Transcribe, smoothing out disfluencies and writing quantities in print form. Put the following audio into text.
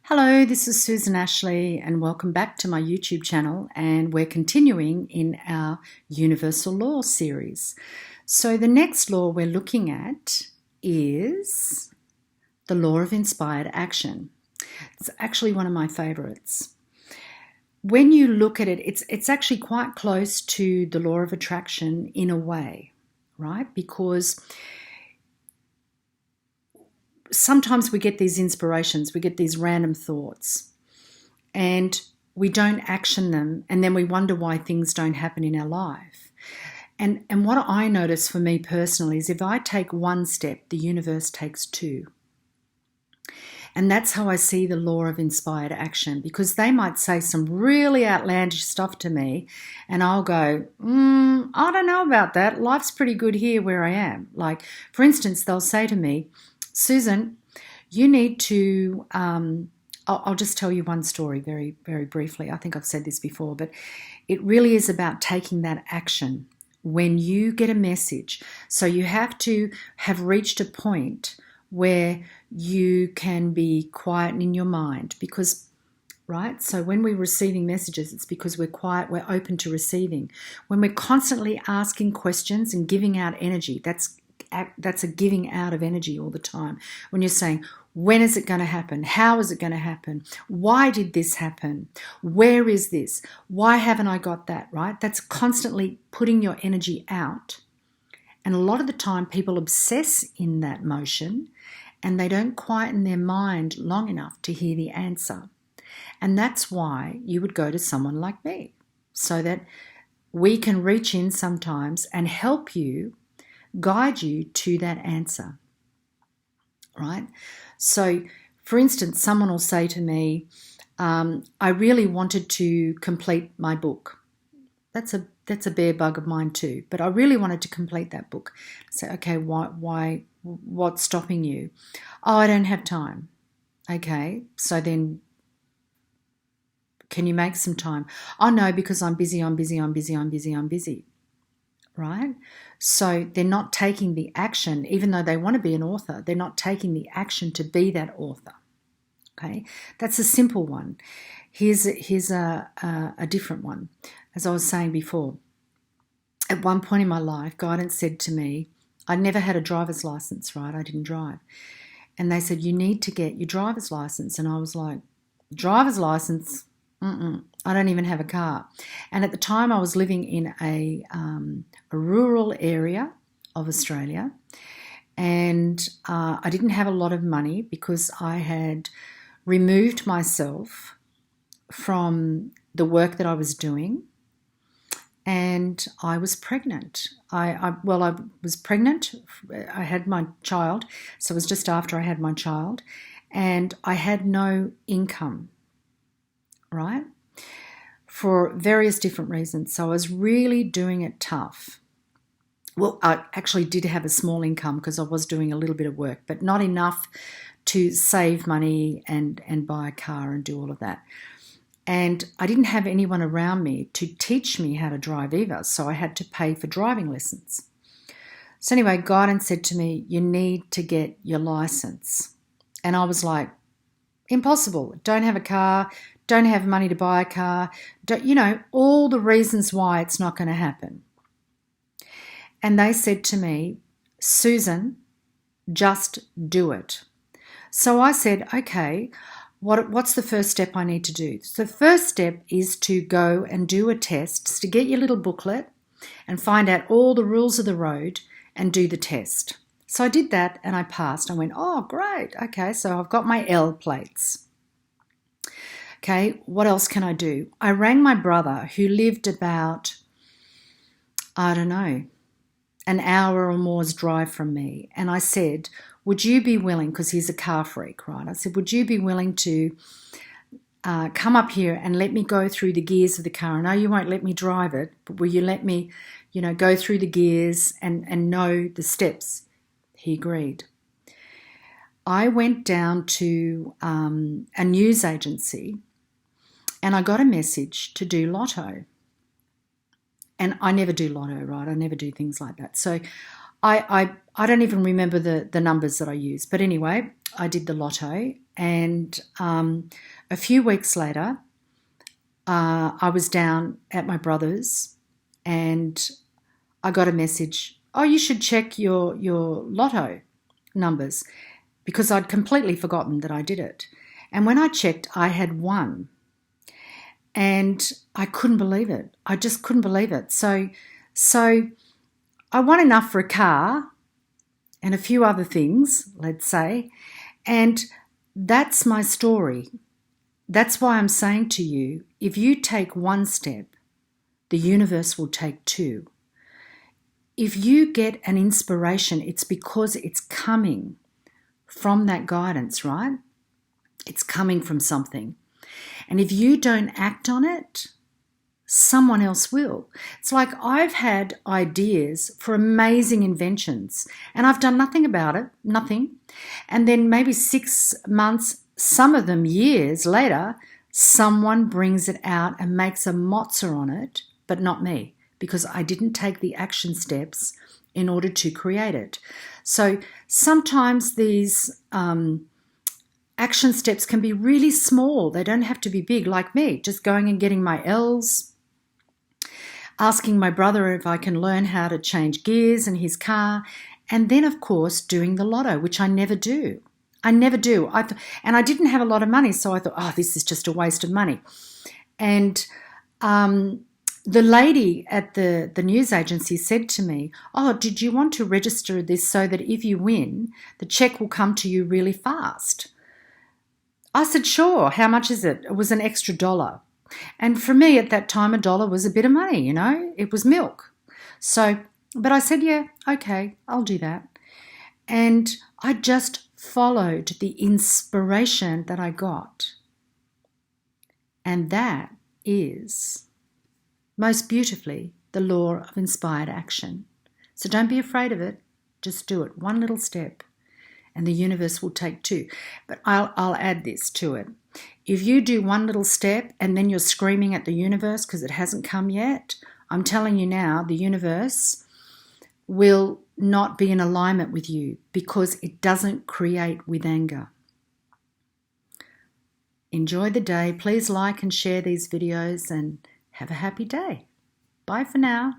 Hello, this is Susan Ashley, and welcome back to my YouTube channel. And we're continuing in our Universal Law series. So, the next law we're looking at is the law of inspired action. It's actually one of my favorites. When you look at it, it's actually quite close to the law of attraction in a way, right? Because sometimes we get these inspirations, we get these random thoughts, and we don't action them, and then we wonder why things don't happen in our life. And what I notice for me personally is if I take one step, the universe takes two. And that's how I see the law of inspired action, because they might say some really outlandish stuff to me, and I'll go, I don't know about that. Life's pretty good here where I am. Like, for instance, they'll say to me, Susan, you need to, I'll just tell you one story very, very briefly. I think I've said this before, but it really is about taking that action when you get a message. So you have to have reached a point where you can be quiet in your mind because, right? So when we're receiving messages, it's because we're quiet, we're open to receiving. When we're constantly asking questions and giving out energy, that's a giving out of energy all the time. When you're saying, when is it going to happen? How is it going to happen? Why did this happen? Where is this? Why haven't I got that, right? That's constantly putting your energy out. And a lot of the time people obsess in that motion and they don't quieten their mind long enough to hear the answer. And that's why you would go to someone like me, so that we can reach in sometimes and help you, guide you to that answer, right? So, for instance, someone will say to me, I really wanted to complete my book. That's a bare bug of mine too, but I really wanted to complete that book. I say, okay, why, what's stopping you? Oh, I don't have time. Okay, so then can you make some time? Oh no, because I'm busy, right? So they're not taking the action, even though they want to be an author, they're not taking the action to be that author. Okay, that's a simple one. Here's a different one. As I was saying before, at one point in my life, guidance said to me, I'd never had a driver's license, right? I didn't drive. And they said, you need to get your driver's license. And I was like, driver's license? I don't even have a car. And at the time I was living in a rural area of Australia, and I didn't have a lot of money because I had removed myself from the work that I was doing, and I was pregnant. I was pregnant. I had my child, so it was just after I had my child, and I had no income, right? For various different reasons. So I was really doing it tough. Well, I actually did have a small income because I was doing a little bit of work, but not enough to save money and buy a car and do all of that. And I didn't have anyone around me to teach me how to drive either, so I had to pay for driving lessons. So anyway, guidance said to me, you need to get your license. And I was like, impossible. Don't have a car, don't have money to buy a car, all the reasons why it's not going to happen. And they said to me, Susan, just do it. So I said, okay, what's the first step I need to do? So the first step is to go and do a test, to get your little booklet and find out all the rules of the road and do the test. So I did that and I passed. I went, oh, great. Okay, so I've got my L plates. Okay, what else can I do? I rang my brother who lived about, I don't know, an hour or more's drive from me. And I said, would you be willing, because he's a car freak, right? I said, would you be willing to come up here and let me go through the gears of the car? I know you won't let me drive it, but will you let me, go through the gears and know the steps? He agreed. I went down to a news agency and I got a message to do lotto. And I never do lotto, right? I never do things like that. So I don't even remember the numbers that I used. But anyway, I did the lotto And a few weeks later, I was down at my brother's and I got a message, oh, you should check your lotto numbers, because I'd completely forgotten that I did it. And when I checked, I had won. And I couldn't believe it. I just couldn't believe it. So I won enough for a car and a few other things, let's say. And that's my story. That's why I'm saying to you, if you take one step, the universe will take two. If you get an inspiration, it's because it's coming from that guidance, right? It's coming from something. And if you don't act on it, someone else will. It's like I've had ideas for amazing inventions and I've done nothing about it, nothing. And then maybe 6 months, some of them years later, someone brings it out and makes a mozza on it, but not me, because I didn't take the action steps in order to create it. So sometimes these action steps can be really small. They don't have to be big, like me, just going and getting my L's, asking my brother if I can learn how to change gears in his car, and then, of course, doing the lotto, which I never do. And I didn't have a lot of money, so I thought, oh, this is just a waste of money. And the lady at the news agency said to me, oh, did you want to register this so that if you win, the check will come to you really fast? I said, sure, how much is it? It was an extra $1. And for me at that time, $1 was a bit of money, you know, it was milk. So, but I said, yeah, okay, I'll do that. And I just followed the inspiration that I got. And that is most beautifully the law of inspired action. So don't be afraid of it. Just do it. One little step. And the universe will take two. But I'll add this to it. If you do one little step and then you're screaming at the universe because it hasn't come yet, I'm telling you now, the universe will not be in alignment with you because it doesn't create with anger. Enjoy the day. Please like and share these videos and have a happy day. Bye for now.